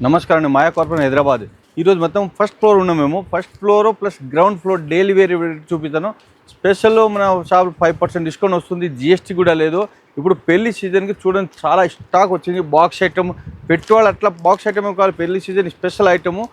నమస్కారం అండి. మాయా కార్పొరేషన్ హైదరాబాద్. ఈరోజు మొత్తం ఫస్ట్ ఫ్లోర్ ఉన్నాం మేము. First floor plus ground floor daily wear చూపిస్తాను. స్పెషల్లో మన షాప్ 5% డిస్కౌంట్ వస్తుంది. జిఎస్టీ కూడా లేదు. ఇప్పుడు పెళ్లి సీజన్కి చూడండి చాలా స్టాక్ వచ్చింది. బాక్స్ ఐటమ్ పెట్టుకోవాలి, అట్లా బాక్స్ ఐటమ్ కావాలి. పెళ్లి సీజన్ స్పెషల్ ఐటము,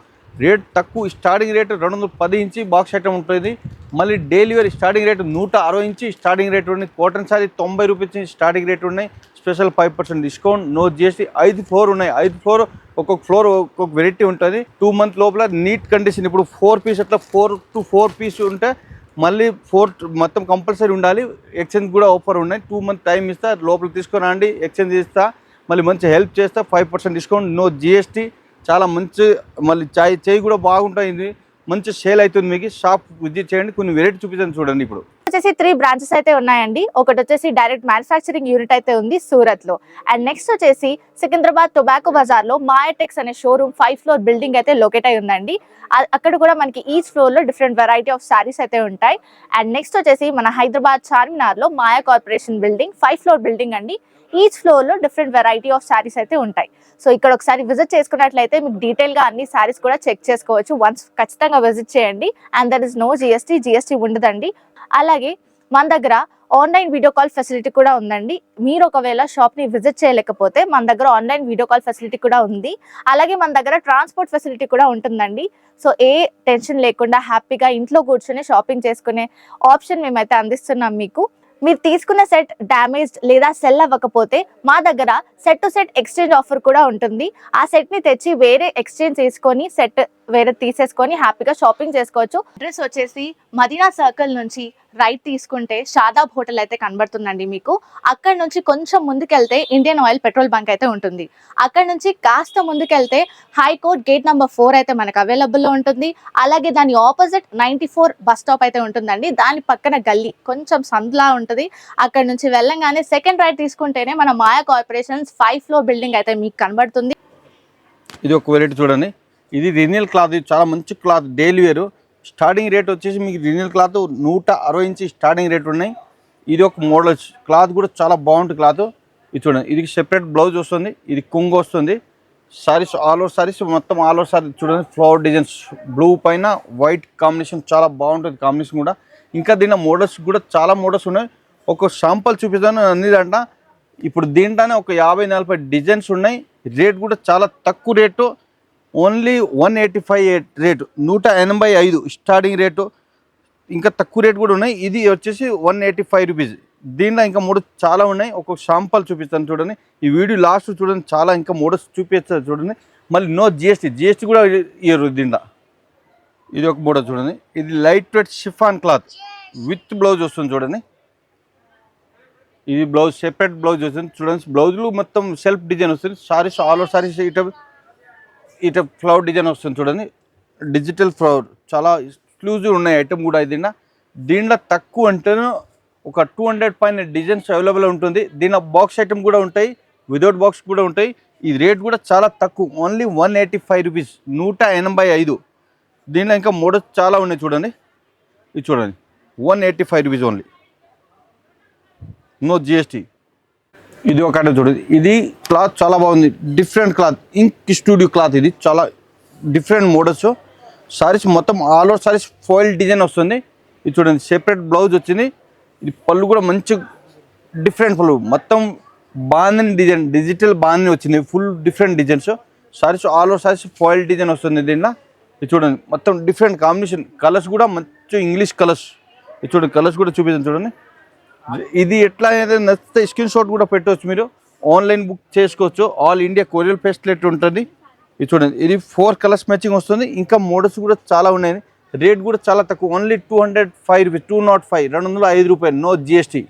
రేట్ తక్కువ. స్టార్టింగ్ రేట్ 210 ఇంచి బాక్స్ ఐటమ్ ఉంటుంది. మళ్ళీ డైలీ వేర్ స్టార్టింగ్ రేట్ 160 ఇంచి స్టార్టింగ్ రేట్ ఉన్నాయి. Cotton sari 90 rupees starting rate ఉన్నాయి. Special 5% discount, no GST. 5 floor ఉన్నాయి. 5 ఫ్లోర్ ఒక్కొక్క ఫ్లోర్ ఒక్కొక్క వెరైటీ ఉంటుంది. 2 మంత్ లోపల నీట్ కండిషన్. ఇప్పుడు 4 పీస్ అట్లా 4 to 4 పీస్ ఉంటే మళ్ళీ 4 మొత్తం కంపల్సరీ ఉండాలి. ఎక్స్చేంజ్ కూడా ఆఫర్ ఉన్నాయి. 2 మంత్ టైం ఇస్తా, లోపల తీసుకొని రండి, ఎక్స్చేంజ్ చేస్తా, మళ్ళీ మంచి హెల్ప్ చేస్తా. 5% డిస్కౌంట్, నో జిఎస్టీ. చాలా మంచి, మళ్ళీ చేయి కూడా బాగుంటుంది. మంచి సేల్ అవుతుంది. మీకు షాప్ విజిట్ చేయండి. కొన్ని వెరైటీ చూపించండి. చూడండి, ఇప్పుడు వచ్చేసి 3 బ్రాంచెస్ అయితే ఉన్నాయండి. ఒకటి వచ్చేసి డైరెక్ట్ మ్యానుఫ్యాక్చరింగ్ యూనిట్ అయితే ఉంది సూరత్ లో. అండ్ నెక్స్ట్ వచ్చేసి సికింద్రాబాద్ టొబాకో బజార్ లో మాయాటెక్స్ అనే షోరూమ్ 5 ఫ్లోర్ బిల్డింగ్ అయితే లొకేట్ అయి ఉందండి. అక్కడ కూడా మనకి ఈచ్ ఫ్లోర్ లో డిఫరెంట్ వెరైటీ ఆఫ్ సారీస్ అయితే ఉంటాయి. అండ్ నెక్స్ట్ వచ్చేసి మన హైదరాబాద్ చార్మినార్ లో మాయా కార్పొరేషన్ బిల్డింగ్ 5 ఫ్లోర్ బిల్డింగ్ అండి. ఈచ్ ఫ్లోర్ లో డిఫరెంట్ వెరైటీ ఆఫ్ సారీస్ అయితే ఉంటాయి. సో ఇక్కడ ఒకసారి విజిట్ చేసుకున్నట్లయితే మీకు డీటెయిల్ గా అన్ని సారీస్ కూడా చెక్ చేసుకోవచ్చు. వన్స్ ఖచ్చితంగా విజిట్ చేయండి. And there is no GST ఉండదండి. అలాగే మన దగ్గర ఆన్లైన్ వీడియో కాల్ ఫెసిలిటీ కూడా ఉందండి. మీరు ఒకవేళ షాప్ ని విజిట్ చేయలేకపోతే మన దగ్గర ఆన్లైన్ వీడియో కాల్ ఫెసిలిటీ కూడా ఉంది. అలాగే మన దగ్గర ట్రాన్స్పోర్ట్ ఫెసిలిటీ కూడా ఉంటుందండి. సో ఏ టెన్షన్ లేకుండా హ్యాపీగా ఇంట్లో కూర్చొని షాపింగ్ చేసుకునే ఆప్షన్ మేమైతే అందిస్తున్నాం మీకు. మీరు తీసుకున్న సెట్ డ్యామేజ్డ్ లేదా సెల్ అవ్వకపోతే మా దగ్గర set to set exchange offer కూడా ఉంటుంది. ఆ సెట్ ని తెచ్చి వేరే ఎక్స్చేంజ్ చేసుకొని సెట్ వేరే తీసేసుకొని హ్యాపీగా షాపింగ్ చేసుకోవచ్చు. అడ్రస్ వచ్చేసి మదీనా సర్కిల్ నుంచి రైట్ తీసుకుంటే షాదాబ్ హోటల్ అయితే కనబడుతుందండి మీకు. అక్కడ నుంచి కొంచెం ముందుకెళ్తే ఇండియన్ ఆయిల్ పెట్రోల్ బంక్ అయితే ఉంటుంది. అక్కడ నుంచి కాస్త ముందుకెళ్తే హైకోర్ట్ గేట్ నెంబర్ 4 అయితే మనకు అవైలబుల్లో ఉంటుంది. అలాగే దాని ఆపోజిట్ 94 బస్ స్టాప్ అయితే ఉంటుందండి. దాని పక్కన గల్లీ కొంచెం సందులా ఉంటుంది. అక్కడ నుంచి వెళ్ళంగానే సెకండ్ రైట్ తీసుకుంటేనే మన మాయా కార్పొరేషన్స్ 5 ఫ్లోర్ బిల్డింగ్ అయితే మీకు కనబడుతుంది. ఇది ఒక వెరైటీ చూడండి. ఇది రినియల్ క్లాత్. ఇది చాలా మంచి క్లాత్, డైలీ వేరు. స్టార్టింగ్ రేట్ వచ్చేసి మీకు రినియల్ క్లాత్ 160 ఇంచి స్టార్టింగ్ రేట్ ఉన్నాయి. ఇది ఒక మోడల్ క్లాత్, కూడా చాలా బాగుంటుంది క్లాత్. ఇది చూడండి, ఇది సెపరేట్ బ్లౌజ్ వస్తుంది, ఇది కొంగు వస్తుంది. సారీస్ ఆల్ ఓవర్ సారీస్ మొత్తం ఆల్ ఓవర్ సారీ చూడండి. ఫ్లవర్ డిజైన్స్, బ్లూ పైన వైట్ కాంబినేషన్, చాలా బాగుంటుంది కాంబినేషన్ కూడా. ఇంకా దీని మోడల్స్ కూడా చాలా మోడల్స్ ఉన్నాయి. ఒక శాంపుల్ చూపిస్తాను అన్నిదంట. ఇప్పుడు దీంట్లోనే ఒక 50-40 డిజైన్స్ ఉన్నాయి. రేట్ కూడా చాలా తక్కువ rate, only 185 rate, 185 starting rate. ఇంకా తక్కువ రేట్ కూడా ఉన్నాయి. ఇది వచ్చేసి 185 రూపీస్. దీంట్లో ఇంకా మోడల్స్ చాలా ఉన్నాయి. ఒక శాంపుల్ చూపిస్తాను చూడండి. ఈ వీడియో లాస్ట్ చూడండి, చాలా ఇంకా మోడల్స్ చూపిస్తారు చూడండి. మళ్ళీ నో జిఎస్టీ కూడా ఇయ్యరు దీంట్లో. ఇది ఒక మోడల్ చూడండి. ఇది light weight chiffon cloth with blouse వస్తుంది చూడండి. ఇది బ్లౌజ్, సెపరేట్ బ్లౌజ్ వస్తుంది చూడండి. బ్లౌజ్లు మొత్తం సెల్ఫ్ డిజైన్ వస్తుంది. సారీస్ ఆల్ ఓవర్ సారీస్ ఇట ఫ్లవర్ డిజైన్ వస్తుంది చూడండి. డిజిటల్ ఫ్లవర్, చాలా ఎక్స్క్లూజివ్ ఉన్నాయి ఐటమ్ కూడా. దీంట్లో తక్కువ అంటే ఒక 200 పైన డిజైన్స్ అవైలబుల్ ఉంటుంది. దీనిలో బాక్స్ ఐటమ్ కూడా ఉంటాయి, వితౌట్ బాక్స్ కూడా ఉంటాయి. ఈ రేట్ కూడా చాలా తక్కువ, ఓన్లీ 185 రూపీస్, 185. దీనిలో ఇంకా మోడల్స్ చాలా ఉన్నాయి చూడండి. ఇది చూడండి, 185 రూపీస్ ఓన్లీ, నో జిఎస్టీ. ఇది ఒక ఐటమ్ చూడండి. ఇది క్లాత్ చాలా బాగుంది, డిఫరెంట్ క్లాత్, ఇంక్ స్టూడియో క్లాత్. ఇది చాలా డిఫరెంట్ మోడల్స్. సారీస్ మొత్తం all over saris foil design వస్తుంది. ఇది చూడండి, సెపరేట్ బ్లౌజ్ వచ్చింది. ఇది పళ్ళు కూడా మంచి డిఫరెంట్ పళ్ళు, మొత్తం బాందని డిజైన్, డిజిటల్ బాందని వచ్చింది, full different designs. Saris all over saris foil design వస్తుంది దీనిలో. ఇది చూడండి, మొత్తం డిఫరెంట్ కాంబినేషన్. కలర్స్ కూడా మంచి ఇంగ్లీష్ కలర్స్. ఇది చూడండి, కలర్స్ కూడా చూపించండి చూడండి. ఇది ఎట్లా అయితే నచ్చితే స్క్రీన్ షాట్ కూడా పెట్టవచ్చు, మీరు ఆన్లైన్ బుక్ చేసుకోవచ్చు. ఆల్ ఇండియా కొరియర్ ఫెసిలిటీ ఉంటుంది. ఇది చూడండి, ఇది 4 కలర్స్ మ్యాచింగ్ వస్తుంది. ఇంకా మోడల్స్ కూడా చాలా ఉన్నాయి. రేట్ కూడా చాలా తక్కువ, ఓన్లీ 205 రూపీస్, 205, 205 రూపాయలు, నో జిఎస్టీ.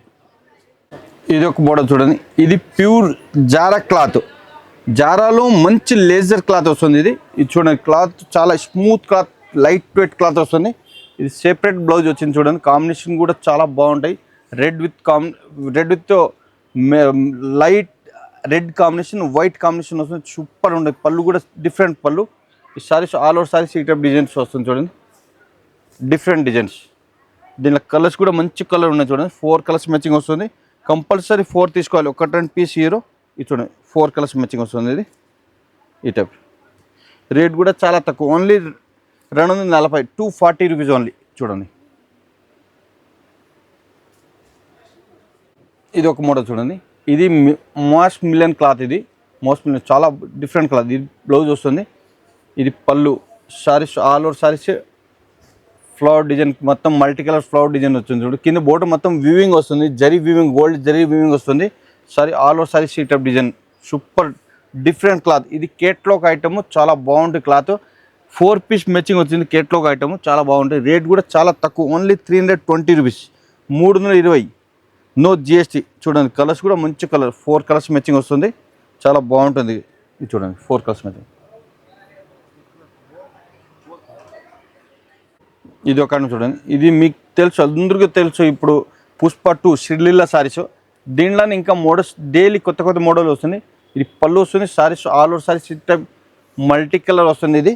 ఇది ఒక మోడల్ చూడండి. ఇది ప్యూర్ జారా క్లాత్, జారాలో మంచి లేజర్ క్లాత్ వస్తుంది. ఇది చూడండి, క్లాత్ చాలా smooth cloth, light weight cloth వస్తుంది. ఇది సెపరేట్ బ్లౌజ్ వచ్చింది చూడండి. కాంబినేషన్ కూడా చాలా బాగుంటాయి. Red with light red combination, white combination వస్తుంది. సూపర్ ఉంటుంది. పళ్ళు కూడా డిఫరెంట్ పళ్ళు. ఈ సారీస్ ఆల్ ఓవర్ సారీస్ ఈ టైప్ డిజైన్స్ వస్తుంది చూడండి, డిఫరెంట్ డిజైన్స్. దీనిలో కలర్స్ కూడా మంచి కలర్ ఉన్నాయి చూడండి. 4 కలర్స్ మ్యాచింగ్ వస్తుంది. కంపల్సరీ 4 తీసుకోవాలి, ఒక 10 పీస్ హీరో. ఇది చూడండి, 4 కలర్స్ మ్యాచింగ్ వస్తుంది. ఇది ఈ టైప్ రేట్ కూడా చాలా తక్కువ, ఓన్లీ 240, 240 రూపీస్ ఓన్లీ. చూడండి, ఇది ఒక మోడల్ చూడండి. ఇది మాస్ మిలియన్ క్లాత్. ఇది మోస్ట్ మిలియన్, చాలా డిఫరెంట్ క్లాత్. ఇది బ్లౌజ్ వస్తుంది, ఇది పళ్ళు. Saris all over saris flower design, మొత్తం మల్టీ కలర్ ఫ్లవర్ డిజైన్ వచ్చింది. చూడు కింద బోర్డర్ మొత్తం వీవింగ్ వస్తుంది, zari weaving, gold zari weaving వస్తుంది. Sari all over sari seat up design, super different cloth. ఇది కేట్లాగ్ ఐటమ్, చాలా బాగుంటుంది క్లాత్. 4 పీస్ మ్యాచింగ్ వచ్చింది కేట్లాగ్ ఐటమ్, చాలా బాగుంటుంది. రేట్ కూడా చాలా తక్కువ, ఓన్లీ 320 రూపీస్, 320, నో జిఎస్టీ. చూడండి కలర్స్ కూడా మంచి కలర్, 4 కలర్స్ మ్యాచింగ్ వస్తుంది, చాలా బాగుంటుంది. ఇది చూడండి 4 కలర్స్ మ్యాచింగ్. ఇది ఒక చూడండి, ఇది మీకు తెలుసు, అందరికీ తెలుసు. ఇప్పుడు పుష్ప 2 శ్రీలీల సారీస్, దీంట్లోనే ఇంకా మోడల్స్ డైలీ కొత్త కొత్త మోడల్ వస్తుంది. ఇది పళ్ళు వస్తుంది, saris all over saris type multi colour వస్తుంది. ఇది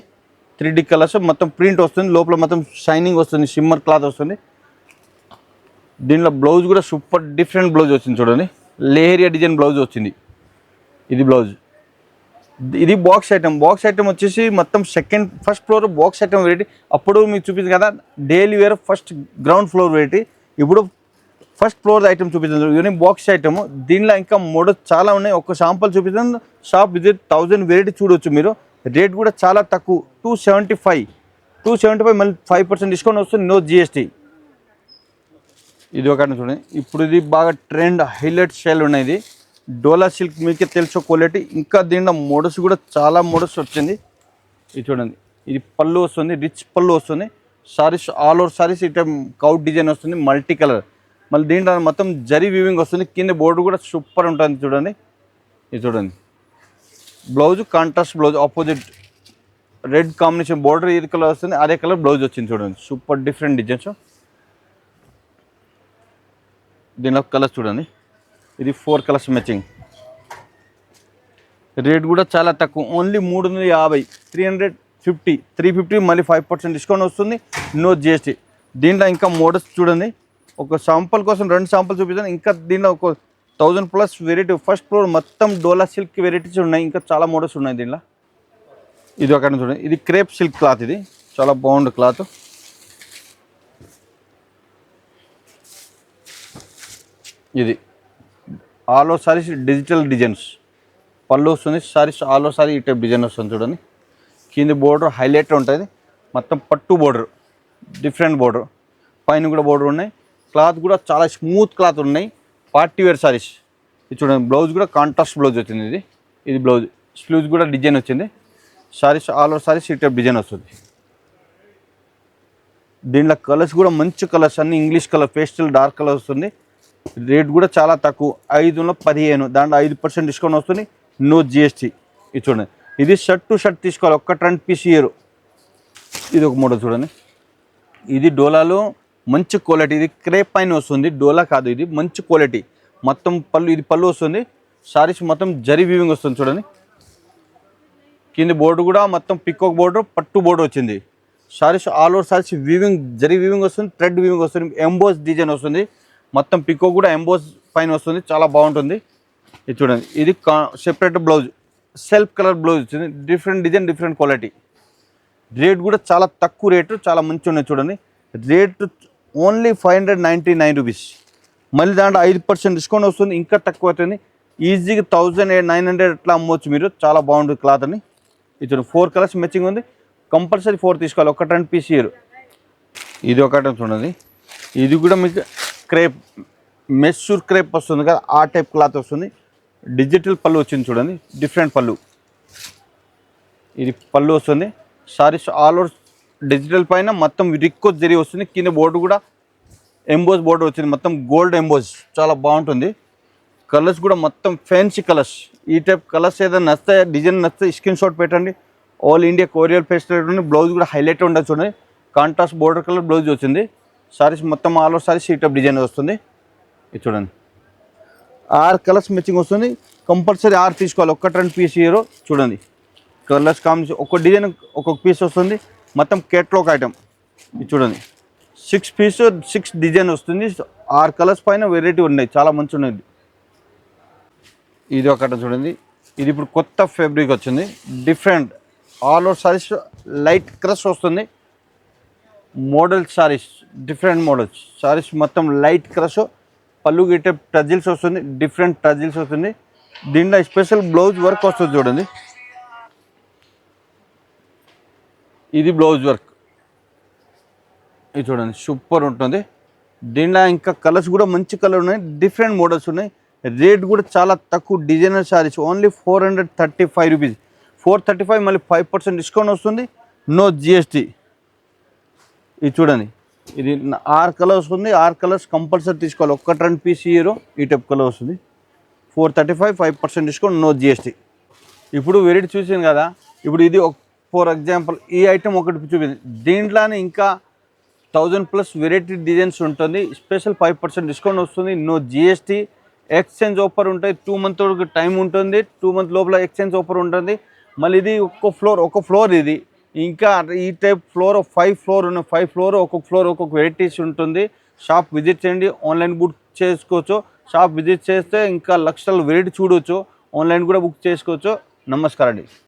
3D కలర్స్, మొత్తం ప్రింట్ వస్తుంది, లోపల మొత్తం షైనింగ్ వస్తుంది, షిమ్మర్ క్లాత్ వస్తుంది. దీనిలో బ్లౌజ్ కూడా సూపర్ డిఫరెంట్ బ్లౌజ్ వచ్చింది. చూడండి లేహరియా డిజైన్ బ్లౌజ్ వచ్చింది. ఇది బ్లౌజ్. ఇది బాక్స్ ఐటమ్. బాక్స్ ఐటమ్ వచ్చేసి మొత్తం first floor box item variety. అప్పుడు మీకు చూపించింది కదా daily wear, first ground floor variety. ఇప్పుడు ఫస్ట్ ఫ్లోర్ ఐటమ్ చూపించాను, ఇవన్నీ బాక్స్ ఐటమ్. దీనిలో ఇంకా మోడల్స్ చాలా ఉన్నాయి. ఒక శాంపుల్ చూపించాను, షాప్ విజిట్ 1000 వెరైటీ చూడవచ్చు మీరు. రేట్ కూడా చాలా తక్కువ, 275 మళ్ళీ 5% డిస్కౌంట్ వస్తుంది, నో జిఎస్టీ. ఇది ఒక చూడండి, ఇప్పుడు ఇది బాగా ట్రెండ్ హైలైట్ స్టైల్ ఉన్నాయి. ఇది డోలా సిల్క్, మీకే తెలుసు క్వాలిటీ. ఇంకా దీంట్లో మోడల్స్ కూడా చాలా మోడల్స్ వచ్చింది. ఇది చూడండి, ఇది పళ్ళు వస్తుంది, రిచ్ పళ్ళు వస్తుంది. సారీస్ ఆల్ ఓవర్ సారీస్ ఇట్లా కౌట్ డిజైన్ వస్తుంది, మల్టీ కలర్. మళ్ళీ దీంట్లో మొత్తం జరీ వీవింగ్ వస్తుంది. కింద బోర్డు కూడా సూపర్ ఉంటుంది. చూడండి, ఇది చూడండి blouse, contrast blouse, opposite red combination border ఏది కలర్ వస్తుంది అదే కలర్ బ్లౌజ్ వచ్చింది. చూడండి సూపర్ డిఫరెంట్ డిజైన్స్. దీనిలో కలర్స్ చూడండి, ఇది 4 కలర్స్ మ్యాచింగ్. రేట్ కూడా చాలా తక్కువ, ఓన్లీ 350, 350 మళ్ళీ 5% డిస్కౌంట్ వస్తుంది, నో జిఎస్టీ. దీంట్లో ఇంకా మోడల్స్ చూడండి, ఒక శాంపుల్ కోసం 2 శాంపుల్ చూపిస్తాను. ఇంకా దీంట్లో ఒక 1000+ వెరైటీ. ఫస్ట్ ఫ్లోర్ మొత్తం డోలా సిల్క్ వెరైటీస్ ఉన్నాయి, ఇంకా చాలా మోడల్స్ ఉన్నాయి దీంట్లో. ఇది ఒక చూడండి, ఇది క్రేప్ సిల్క్ క్లాత్. ఇది చాలా బాగుంది క్లాత్. ఇది all over saris digital designs, పళ్ళు వస్తుంది. సారీస్ ఆల్ ఓవర్ సారీ ఈ టైప్ డిజైన్ వస్తుంది. చూడండి కింద బోర్డర్ హైలైట్ ఉంటుంది, మొత్తం పట్టు బోర్డర్, డిఫరెంట్ బోర్డర్, పైన కూడా బోర్డర్ ఉన్నాయి. క్లాత్ కూడా చాలా స్మూత్ క్లాత్ ఉన్నాయి, పార్టీ వేర్ సారీస్. ఇది చూడండి బ్లౌజ్ కూడా కాంట్రాస్ట్ బ్లౌజ్ వచ్చింది. ఇది బ్లౌజ్, స్లీవ్స్ కూడా డిజైన్ వచ్చింది. సారీస్ ఆల్ ఓవర్ సారీస్ ఈ టైప్ డిజైన్ వస్తుంది. దీంట్లో కలర్స్ కూడా మంచి కలర్స్, అన్ని English colour, pastel dark colour వస్తుంది. రేట్ కూడా చాలా తక్కువ, 515, దాంట్లో 5% డిస్కౌంట్ వస్తుంది, నో జిఎస్టీ. ఇది చూడండి, ఇది షర్ట్ టు షర్ట్ తీసుకోవాలి, ఒక్క 20 పీస్ ఇయర్. ఇది ఒక మోడల్ చూడండి, ఇది డోలాలో మంచి క్వాలిటీ. ఇది క్రేప్ పైన వస్తుంది, డోలా కాదు, ఇది మంచి క్వాలిటీ. మొత్తం పళ్ళు, ఇది పళ్ళు వస్తుంది. సారీస్ మొత్తం జరీ వీవింగ్ వస్తుంది. చూడండి కింద బోర్డు కూడా మొత్తం పికాక్ బోర్డర్, పట్టు బోర్డర్ వచ్చింది. Saris all over saris weaving, zari weaving వస్తుంది, థ్రెడ్ వీవింగ్ వస్తుంది, ఎంబోస్ డిజైన్ వస్తుంది. మొత్తం పికో కూడా ఎంబోస్ పైన వస్తుంది, చాలా బాగుంటుంది. ఇది చూడండి, ఇది separate blouse, self colour blouse వచ్చింది, different design, different quality. Rate కూడా చాలా తక్కువ రేటు, చాలా మంచిగా ఉన్నాయి. చూడండి రేట్ ఓన్లీ 599 రూపీస్. మళ్ళీ దాంట్లో 5% డిస్కౌంట్ వస్తుంది, ఇంకా తక్కువ అవుతుంది. ఈజీగా 1900 అట్లా అమ్మవచ్చు మీరు, చాలా బాగుంటుంది క్లాత్ అని. ఇది చూడండి 4 కలర్స్ మ్యాచింగ్ ఉంది, కంపల్సరీ 4 తీసుకోవాలి, ఒక 10 పీస్ ఇయర్. ఇది ఒకటి చూడండి, ఇది కూడా మీకు క్రేప్, మెస్సూర్ క్రేప్ వస్తుంది కదా, ఆ టైప్ క్లాత్ వస్తుంది. డిజిటల్ పళ్ళు వచ్చింది చూడండి, డిఫరెంట్ పళ్ళు. ఇది పళ్ళు వస్తుంది. సారీస్ ఆల్ ఓవర్ డిజిటల్ పైన మొత్తం రిక్కో జరీ వస్తుంది. కింద బోర్డు కూడా ఎంబోస్ బోర్డర్ వచ్చింది, మొత్తం గోల్డ్ ఎంబోస్, చాలా బాగుంటుంది. కలర్స్ కూడా మొత్తం ఫ్యాన్సీ కలర్స్. ఈ టైప్ కలర్స్ ఏదైనా నచ్చితే, డిజైన్ నచ్చితే స్క్రీన్ షాట్ పెట్టండి. ఆల్ ఇండియా కొరియర్ ఫెసిలిటీ ఉంది. బ్లౌజ్ కూడా హైలైట్ ఉండదు చూడండి, కాంట్రాస్ట్ బోర్డర్ కలర్ బ్లౌజ్ వచ్చింది. సారీస్ మొత్తం ఆల్ ఓవర్ సారీస్ ఈ టైప్ డిజైన్ వస్తుంది. ఇది చూడండి 6 కలర్స్ మ్యాచింగ్ వస్తుంది, కంపల్సరీ 6 తీసుకోవాలి, ఒక్క 10 పీస్ ఇయర్. చూడండి కలర్స్ కాంబినేషన్, ఒక్క డిజైన్ ఒక్కొక్క పీస్ వస్తుంది, మొత్తం కేటలాగ్ ఐటమ్. ఇది చూడండి 6 పీస్ 6 డిజైన్ వస్తుంది, 6 కలర్స్ పైన వెరైటీ ఉన్నాయి, చాలా మంచి ఉన్నాయి. ఇది ఒకటి చూడండి, ఇది ఇప్పుడు కొత్త ఫ్యాబ్రిక్ వచ్చింది, different all over saris light crush వస్తుంది. Model saris, different models saris మొత్తం లైట్ క్రష్. పళ్ళు గిట్టే టజిల్స్ వస్తుంది, డిఫరెంట్ టజిల్స్ వస్తుంది. దీంట్లో స్పెషల్ బ్లౌజ్ వర్క్ వస్తుంది చూడండి. ఇది బ్లౌజ్ వర్క్, ఇది చూడండి సూపర్ ఉంటుంది. దీంట్లో ఇంకా కలర్స్ కూడా మంచి కలర్ ఉన్నాయి, డిఫరెంట్ మోడల్స్ ఉన్నాయి. రేట్ కూడా చాలా తక్కువ. Designer saris only 435 rupees. 435 మళ్ళీ 5% డిస్కౌంట్ వస్తుంది, నో జిఎస్టీ. ఇది చూడండి, ఇది 6 కలర్స్ వస్తుంది. 6 కలర్స్ కంపల్సరీ తీసుకోవాలి, ఒక్కటి 2 పీస్ ఇయర్ ఈ టైప్ కలర్ వస్తుంది. 435, 5% డిస్కౌంట్, నో జిఎస్టీ. ఇప్పుడు వెరైటీ చూసాను కదా, ఇప్పుడు ఇది ఫర్ ఎగ్జాంపుల్ ఈ ఐటమ్ ఒకటి చూపింది. దీంట్లోనే ఇంకా 1000+ వెరైటీ డిజైన్స్ ఉంటుంది. స్పెషల్ 5% డిస్కౌంట్ వస్తుంది, నో జిఎస్టీ. ఎక్స్చేంజ్ ఆఫర్ ఉంటుంది, 2 మంత్ వరకు టైం ఉంటుంది. 2 మంత్ లోపల ఎక్స్చేంజ్ ఆఫర్ ఉంటుంది. మళ్ళీ ఇది ఒక ఫ్లోర్ ఇది. ఇంకా ఈ టైప్ ఫ్లోర్ 5 ఫ్లోర్ ఉన్నాయి. 5 ఫ్లోర్ ఒక్కొక్క ఫ్లోర్ ఒక్కొక్క వెరైటీస్ ఉంటుంది. షాప్ విజిట్ చేయండి, ఆన్లైన్ బుక్ చేసుకోవచ్చు. షాప్ విజిట్ చేస్తే ఇంకా లక్షల వెరైటీ చూడవచ్చు, ఆన్లైన్ కూడా బుక్ చేసుకోవచ్చు. నమస్కారం అండి.